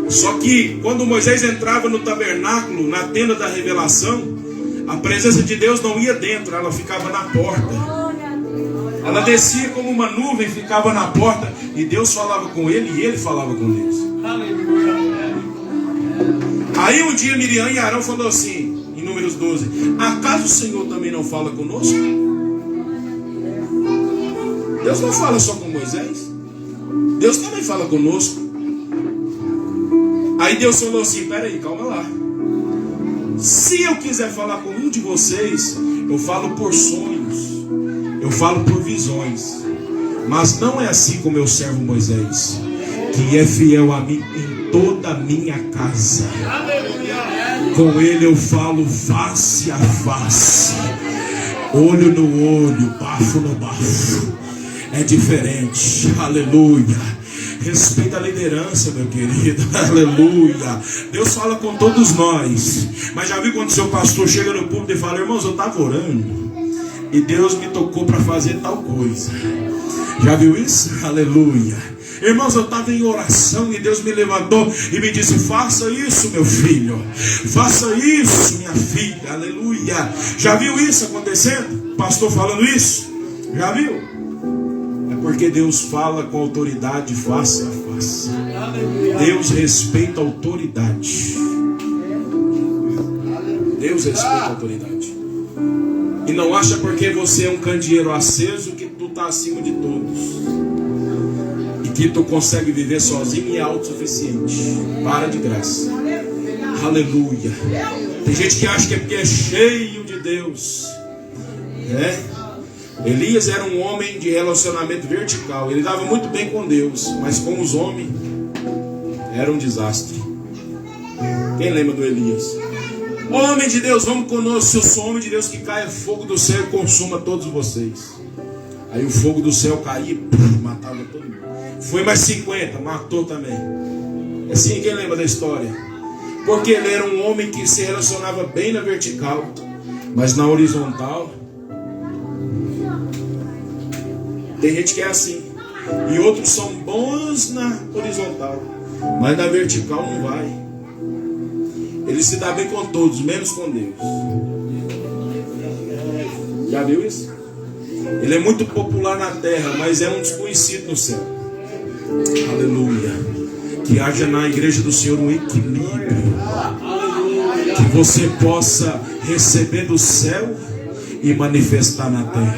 Só que quando Moisés entrava no tabernáculo, na tenda da revelação, a presença de Deus não ia dentro, ela ficava na porta. Ela descia como uma nuvem, ficava na porta, e Deus falava com ele e ele falava com Deus. Aí um dia Miriam e Arão falou assim, em Números 12: acaso o Senhor também não fala conosco? Deus não fala só com Moisés, Deus também fala conosco. Aí Deus falou assim: peraí, calma lá. Se eu quiser falar com um de vocês, eu falo por sonhos, eu falo por visões, mas não é assim com meu servo Moisés, que é fiel a mim em toda a minha casa. Com ele eu falo face a face, olho no olho, bafo no bafo. É diferente. Aleluia. Respeita a liderança, meu querido. Aleluia. Deus fala com todos nós. Mas já viu quando o seu pastor chega no púlpito e fala: irmãos, eu estava orando e Deus me tocou para fazer tal coisa. Já viu isso? Aleluia. Irmãos, eu estava em oração e Deus me levantou e me disse: faça isso, meu filho. Faça isso, minha filha. Aleluia. Já viu isso acontecendo? Pastor falando isso? Já viu? Porque Deus fala com autoridade face a face. Deus respeita a autoridade. Deus respeita a autoridade. E não acha porque você é um candeeiro aceso que tu está acima de todos, e que tu consegue viver sozinho e é autossuficiente. Para de graça. Aleluia. Tem gente que acha que é porque é cheio de Deus, né? Elias era um homem de relacionamento vertical. Ele dava muito bem com Deus, mas com os homens era um desastre. Quem lembra do Elias? Homem de Deus, vamos conosco. Se eu sou homem de Deus, que caia fogo do céu e consuma todos vocês. Aí o fogo do céu caía e matava todo mundo. Foi mais 50, matou também. Assim, quem lembra da história? Porque ele era um homem que se relacionava bem na vertical, mas na horizontal tem gente que é assim. E outros são bons na horizontal, mas na vertical não vai. Ele se dá bem com todos, menos com Deus. Já viu isso? Ele é muito popular na terra, mas é um desconhecido no céu. Aleluia. Que haja na igreja do Senhor um equilíbrio, que você possa receber do céu e manifestar na terra.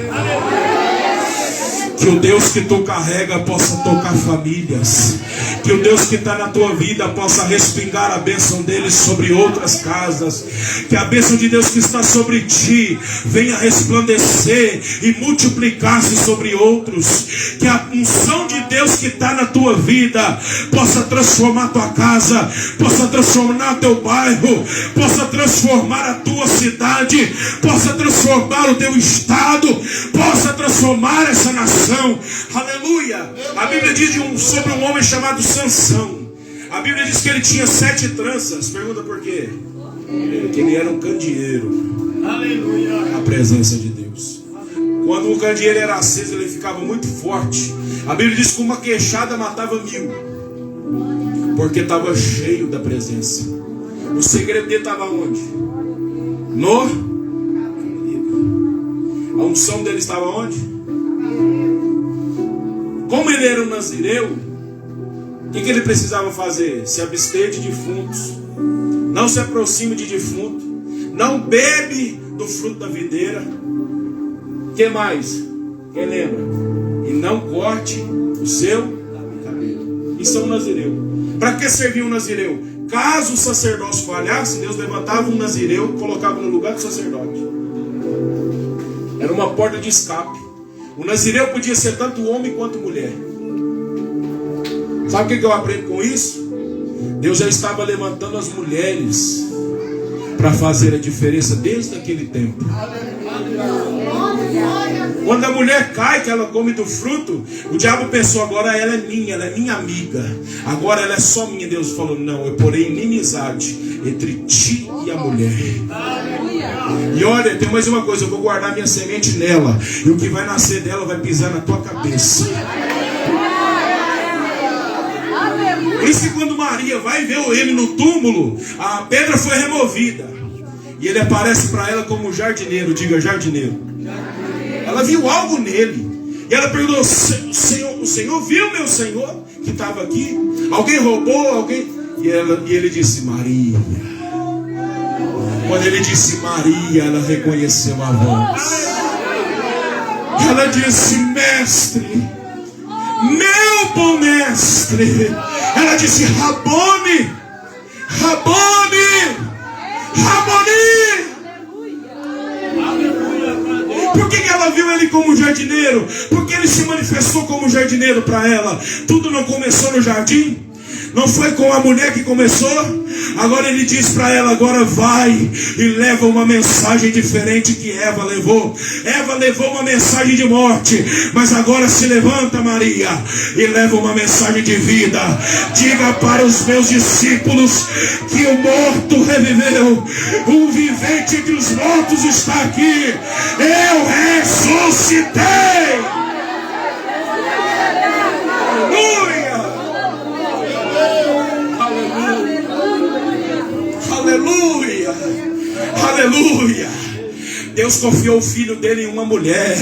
Que o Deus que tu carrega possa tocar famílias. Que o Deus que está na tua vida possa respingar a bênção dele sobre outras casas. Que a bênção de Deus que está sobre ti venha resplandecer e multiplicar-se sobre outros. Que a unção de Deus que está na tua vida possa transformar a tua casa, possa transformar teu bairro, possa transformar a tua cidade, possa transformar o teu estado, possa transformar essa nação. Aleluia. A Bíblia diz sobre um homem chamado Sansão. A Bíblia diz que ele tinha 7 tranças. Pergunta por quê? Porque ele era um candeeiro. Aleluia. A presença de Deus. Quando o candeeiro era aceso, ele ficava muito forte. A Bíblia diz que uma queixada matava 1000, porque estava cheio da presença. O segredo dele estava onde? A unção dele estava onde? Como ele era um nazireu, o que ele precisava fazer? Se abster de defuntos, não se aproxime de defunto, não bebe do fruto da videira. O que mais? Quem lembra? E não corte o seu cabelo. Isso é um nazireu. Para que servia um nazireu? Caso o sacerdócio falhasse, Deus levantava um nazireu e colocava no lugar do sacerdote. Era uma porta de escape. O nazireu podia ser tanto homem quanto mulher. Sabe o que eu aprendo com isso? Deus já estava levantando as mulheres para fazer a diferença desde aquele tempo. Quando a mulher cai, que ela come do fruto, o diabo pensou, agora ela é minha amiga. Agora ela é só minha. Deus falou, não, eu porei inimizade entre ti e a mulher. E olha, tem mais uma coisa, eu vou guardar minha semente nela, e o que vai nascer dela vai pisar na tua cabeça. Por isso que quando Maria vai ver ele no túmulo, a pedra foi removida. E ele aparece para ela como jardineiro. Diga, jardineiro. Ela viu algo nele. E ela perguntou, o Senhor viu meu Senhor que estava aqui? Alguém roubou? Alguém? E ele disse, Maria. Quando ele disse Maria, ela reconheceu a voz. Ela disse, mestre, meu bom mestre. Ela disse, Rabone, Rabone, Rabone. Por que ela viu ele como jardineiro? Porque ele se manifestou como jardineiro para ela. Tudo não começou no jardim? Não foi com a mulher que começou? Agora ele diz para ela, agora vai e leva uma mensagem diferente que Eva levou. Eva levou uma mensagem de morte, mas agora se levanta, Maria, e leva uma mensagem de vida. Diga para os meus discípulos que o morto reviveu, o vivente entre os mortos está aqui. Eu ressuscitei. Aleluia, aleluia. Deus confiou o filho dele em uma mulher.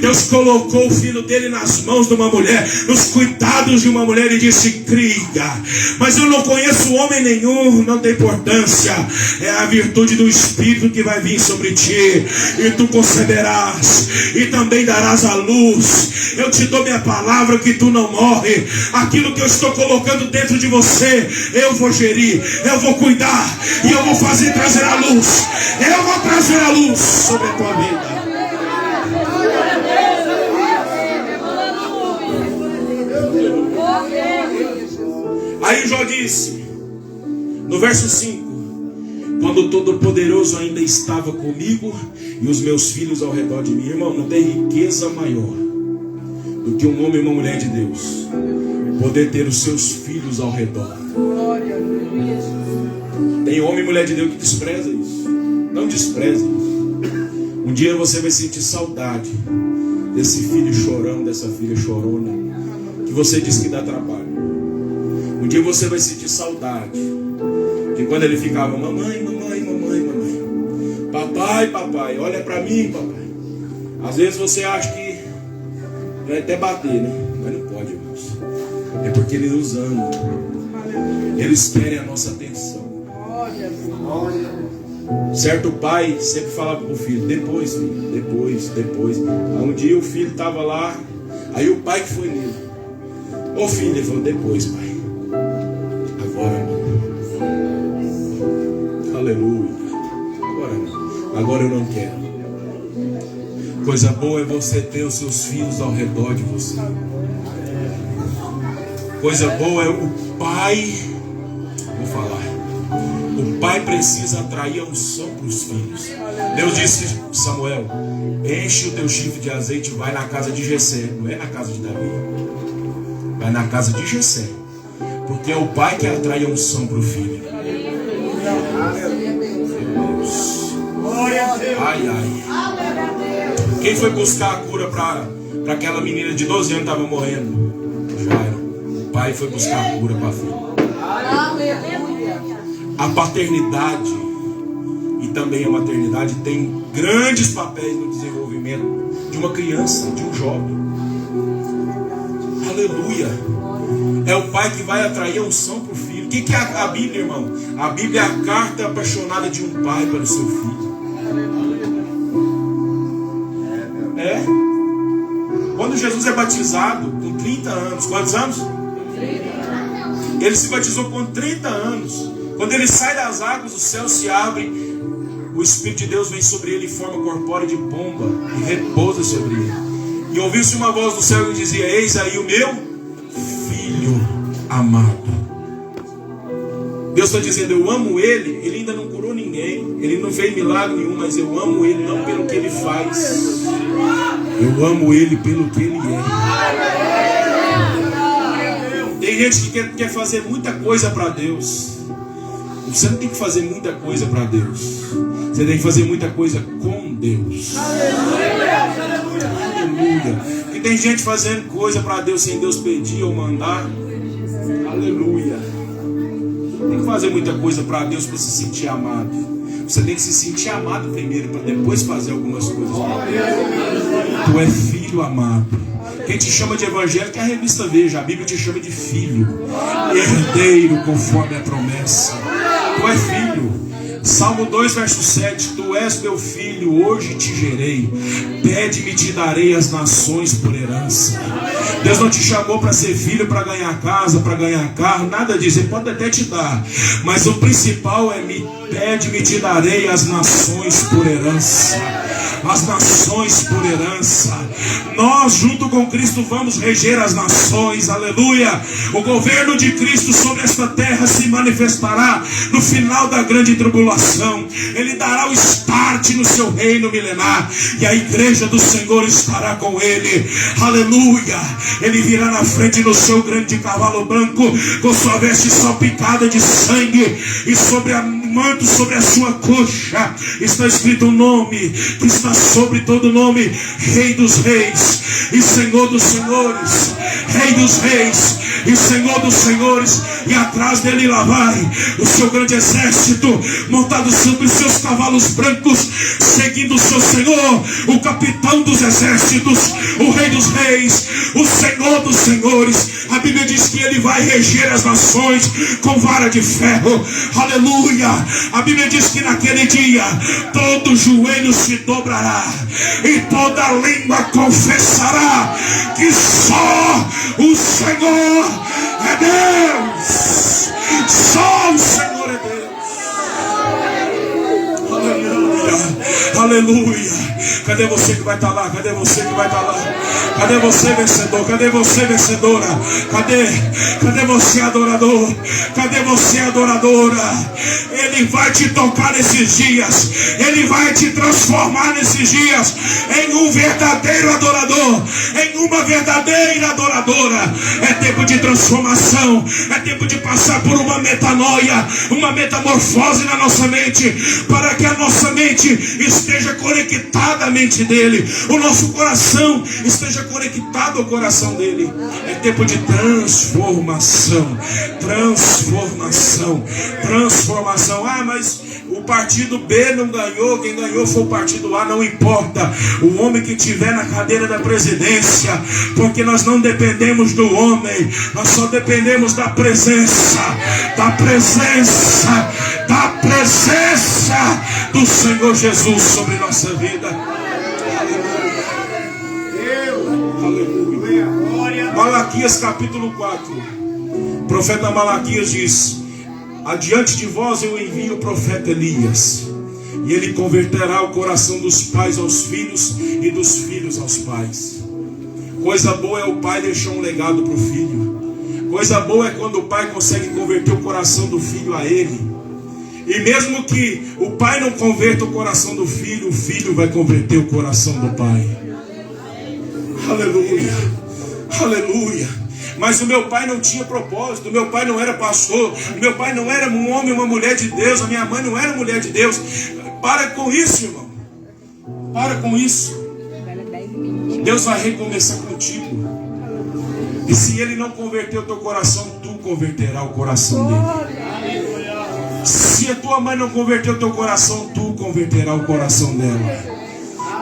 Deus colocou o filho dele nas mãos de uma mulher, nos cuidados de uma mulher, e disse, cria. Mas eu não conheço homem nenhum, não tem importância. É a virtude do Espírito que vai vir sobre ti, e tu conceberás, e também darás à luz. Eu te dou minha palavra que tu não morre. Aquilo que eu estou colocando dentro de você, eu vou gerir, eu vou cuidar, e eu vou fazer trazer a luz. Eu vou trazer a luz sobre a tua vida. Aí Jó disse, no verso 5, quando o Todo-Poderoso ainda estava comigo e os meus filhos ao redor de mim. Irmão, não tem riqueza maior do que um homem e uma mulher de Deus poder ter os seus filhos ao redor. Tem homem e mulher de Deus que despreza isso. Não despreze isso. Um dia você vai sentir saudade desse filho chorão, dessa filha chorona, que você diz que dá trabalho. Um dia você vai sentir saudade de quando ele ficava, mamãe, mamãe, mamãe, mamãe, papai, papai, olha pra mim, papai. Às vezes você acha que vai até bater, né? Mas não pode, irmãos. É porque eles nos amam. Eles querem a nossa atenção. Certo pai sempre falava para o filho, depois, filho, depois. Aí um dia o filho estava lá, aí o pai que foi nele. Ô filho, ele falou, depois, pai. Agora não. Aleluia. Agora não. Agora eu não quero. Coisa boa é você ter os seus filhos ao redor de você. Coisa boa é o pai. Vou falar. O pai precisa atrair a unção para os filhos. Deus disse, Samuel, enche o teu chifre de azeite e vai na casa de Jessé. Não é na casa de Davi. Vai na casa de Jessé. Porque é o pai que atrai a unção para o filho. Deus. Ai, ai. Quem foi buscar a cura para aquela menina de 12 anos que estava morrendo? Jairo. O pai foi buscar a cura para a filha. A paternidade e também a maternidade tem grandes papéis no desenvolvimento de uma criança, de um jovem. Aleluia. É o pai que vai atrair a unção para o filho. O que é a Bíblia, irmão? A Bíblia é a carta apaixonada de um pai para o seu filho. É. Quando quando Jesus é batizado, com 30 anos, quantos anos? 30. Ele se batizou com 30 anos. Quando ele sai das águas, os céus se abrem, o Espírito de Deus vem sobre ele em forma corpórea de pomba e repousa sobre ele. E ouviu-se uma voz do céu que dizia: eis aí o meu filho amado. Deus está dizendo: eu amo ele. Ele ainda não curou ninguém, ele não fez milagre nenhum, mas eu amo ele não pelo que ele faz, eu amo ele pelo que ele é. Tem gente que quer fazer muita coisa para Deus. Você não tem que fazer muita coisa para Deus, você tem que fazer muita coisa com Deus. Aleluia. E tem gente fazendo coisa para Deus sem Deus pedir ou mandar. Aleluia. Tem que fazer muita coisa para Deus para se sentir amado. Você tem que se sentir amado primeiro, para depois fazer algumas coisas para Deus. Tu é filho amado. Quem te chama de evangélico é a revista Veja. A Bíblia te chama de filho, herdeiro conforme a promessa. Tu é filho. Salmo 2, verso 7. Tu és meu filho, hoje te gerei. Pede-me, te darei as nações por herança. Deus não te chamou para ser filho, para ganhar casa, para ganhar carro, nada disso. Ele pode até te dar, mas o principal é: pede-me, te darei as nações por herança. As nações por herança. Nós, junto com Cristo, vamos reger as nações. Aleluia. O governo de Cristo sobre esta terra se manifestará no final da grande tribulação. Ele dará o start no seu reino milenar, e a igreja do Senhor estará com ele. Aleluia. Ele virá na frente no seu grande cavalo branco, com sua veste salpicada de sangue, e sobre a manto, sobre a sua coxa está escrito o nome que está sobre todo nome: Rei dos Reis e Senhor dos Senhores. Rei dos Reis e Senhor dos Senhores. E atrás dele lá vai o seu grande exército, montado sobre seus cavalos brancos, seguindo o seu Senhor, o capitão dos exércitos, o Rei dos Reis, o Senhor dos Senhores. A Bíblia diz que ele vai reger as nações com vara de ferro. Aleluia. A Bíblia diz que naquele dia todo joelho se dobrará e toda língua confessará que só o Senhor é Deus. Só o Senhor é Deus. Aleluia. Aleluia. Cadê você que vai estar lá? Cadê você que vai estar lá? Cadê você, vencedor? Cadê você, vencedora? Cadê você, adorador? Cadê você, adoradora? Ele vai te tocar nesses dias. Ele vai te transformar nesses dias em um verdadeiro adorador, em uma verdadeira adoradora. É tempo de transformação. É tempo de passar por uma metanoia, uma metamorfose na nossa mente, para que a nossa mente esteja conectada à mente dele, o nosso coração esteja conectado ao coração dele. É tempo de transformação. Transformação. Transformação. Ah, mas o partido B não ganhou, quem ganhou foi o partido A. Não importa, o homem que estiver na cadeira da presidência, porque nós não dependemos do homem, nós só dependemos da presença, da presença, da presença do Senhor Jesus sobre nossa vida. Aleluia. Malaquias capítulo 4. O profeta Malaquias diz: adiante de vós eu envio o profeta Elias, e ele converterá o coração dos pais aos filhos e dos filhos aos pais. Coisa boa é o pai deixar um legado para o filho. Coisa boa é quando o pai consegue converter o coração do filho a ele. E mesmo que o pai não converta o coração do filho, o filho vai converter o coração do pai. Aleluia. Aleluia. Mas o meu pai não tinha propósito, o meu pai não era pastor, o meu pai não era um homem, uma mulher de Deus, a minha mãe não era mulher de Deus. Para com isso, irmão. Para com isso. Deus vai recomeçar contigo. E se ele não converter o teu coração, tu converterá o coração dele. Se a tua mãe não converter o teu coração, tu converterá o coração dela.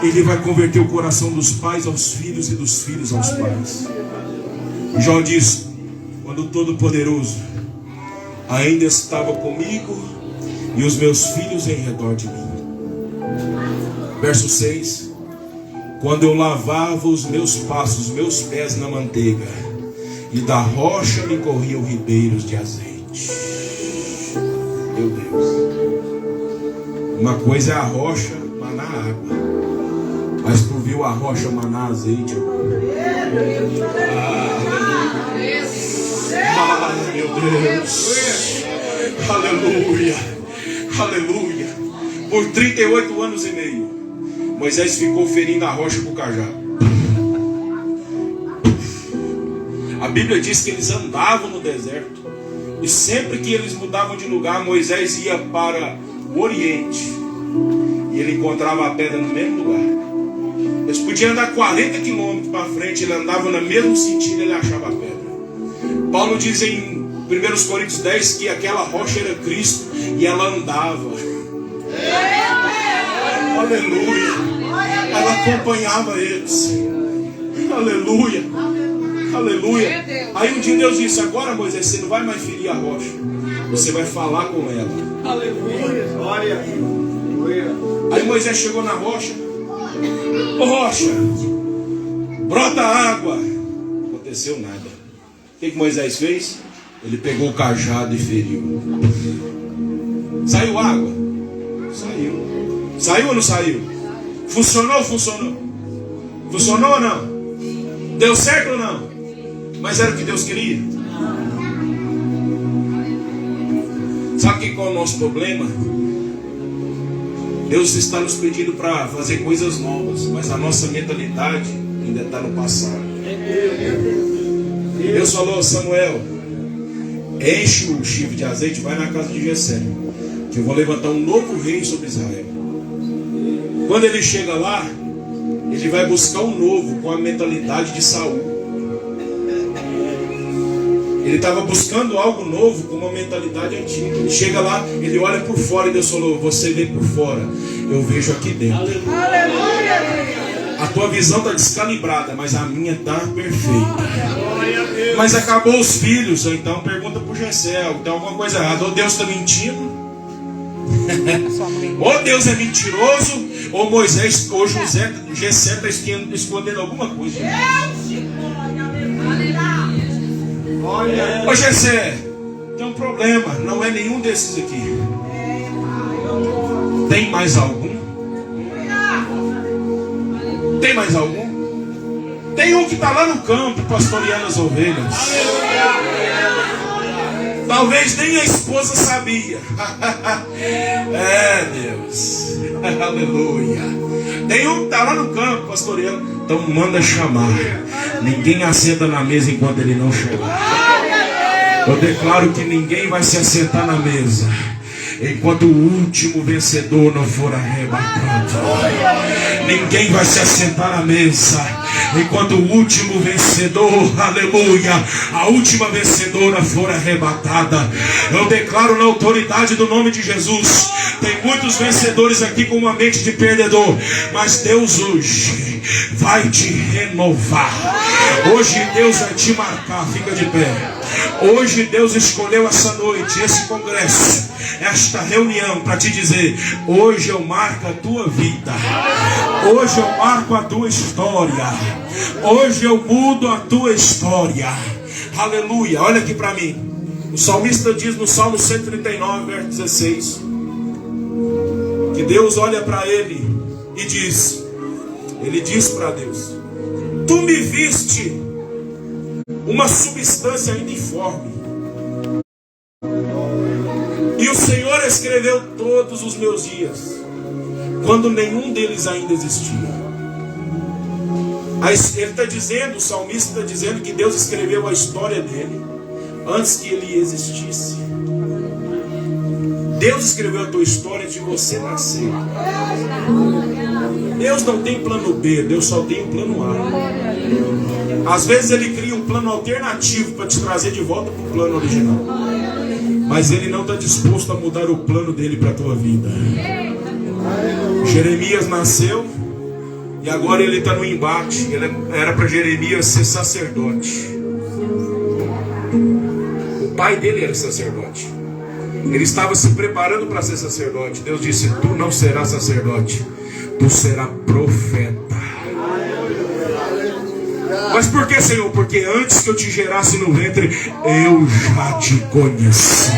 Ele vai converter o coração dos pais aos filhos e dos filhos aos pais. Jó diz: quando o Todo-Poderoso ainda estava comigo e os meus filhos em redor de mim. Verso 6. quando eu lavava os meus passos, os meus pés na manteiga, e da rocha me corriam ribeiros de azeite. Meu Deus. Uma coisa é a rocha manar água, mas tu viu a rocha manar azeite? Meu Deus. Aleluia. Aleluia. Por 38 anos e meio, Moisés ficou ferindo a rocha com o cajado. A Bíblia diz que eles andavam no deserto, e sempre que eles mudavam de lugar, Moisés ia para o Oriente e ele encontrava a pedra no mesmo lugar. Eles podiam andar 40 quilômetros para frente, ele andava no mesmo sentido, ele achava a pedra. Paulo diz em 1 Coríntios 10 que aquela rocha era Cristo e ela andava. Aleluia. Ela acompanhava eles. Aleluia. Aleluia. Aí um dia Deus disse: agora, Moisés, você não vai mais ferir a rocha, você vai falar com ela. Aleluia. Aí Moisés chegou na rocha. Ô rocha, brota água. Não aconteceu nada. O que Moisés fez? Ele pegou o cajado e feriu. Saiu água? Saiu. Saiu ou não saiu? Funcionou ou funcionou? Funcionou ou não? Deu certo ou não? Mas era o que Deus queria? Sabe qual é o nosso problema? Deus está nos pedindo para fazer coisas novas, mas a nossa mentalidade ainda está no passado. Deus falou: Samuel, enche o chifre de azeite, vai na casa de Jessé, que eu vou levantar um novo rei sobre Israel. Quando ele chega lá, ele vai buscar um novo com a mentalidade de Saul. Ele estava buscando algo novo com uma mentalidade antiga. Ele chega lá, ele olha por fora e Deus falou: você vê por fora, eu vejo aqui dentro. Aleluia. A tua visão está descalibrada, mas a minha está perfeita. Mas acabou os filhos, então pergunta para o Jessé: tem alguma coisa errada? Ou Deus está mentindo, ou Deus é mentiroso, ou Moisés, ou Jessé está escondendo alguma coisa. Ô Jessé, tem um problema, não é nenhum desses aqui. Tem mais algum? Tem mais algum? Tem um que está lá no campo pastoreando as ovelhas. Talvez nem a esposa sabia. É Deus. Aleluia. Tem um que está lá no campo pastoreando. Então manda chamar. Ninguém assenta na mesa enquanto ele não chegar. Eu declaro que ninguém vai se assentar na mesa enquanto o último vencedor não for arrebatado. Ninguém vai se assentar na mesa enquanto o último vencedor, aleluia, a última vencedora for arrebatada. Eu declaro na autoridade do nome de Jesus: tem muitos vencedores aqui com uma mente de perdedor, mas Deus hoje vai te renovar. Hoje Deus vai te marcar. Fica de pé. Hoje Deus escolheu essa noite, esse congresso, esta reunião, para te dizer: hoje eu marco a tua vida, hoje eu marco a tua história, hoje eu mudo a tua história. Aleluia. Olha aqui para mim. O salmista diz no Salmo 139, verso 16, que Deus olha para ele e diz, ele diz para Deus: tu me viste uma substância ainda informe, e o Senhor escreveu todos os meus dias, quando nenhum deles ainda existia. Ele está dizendo, o salmista está dizendo que Deus escreveu a história dele antes que ele existisse. Deus escreveu a tua história de você nascer. Deus não tem plano B, Deus só tem o plano A. Às vezes ele cria um plano alternativo para te trazer de volta para o plano original, mas ele não está disposto a mudar o plano dele para a tua vida. Jeremias nasceu e agora ele está no embate. Era para Jeremias ser sacerdote. O pai dele era sacerdote. Ele estava se preparando para ser sacerdote. Deus disse: tu não serás sacerdote, tu serás profeta. Mas por que, Senhor? Porque antes que eu te gerasse no ventre, eu já te conheci.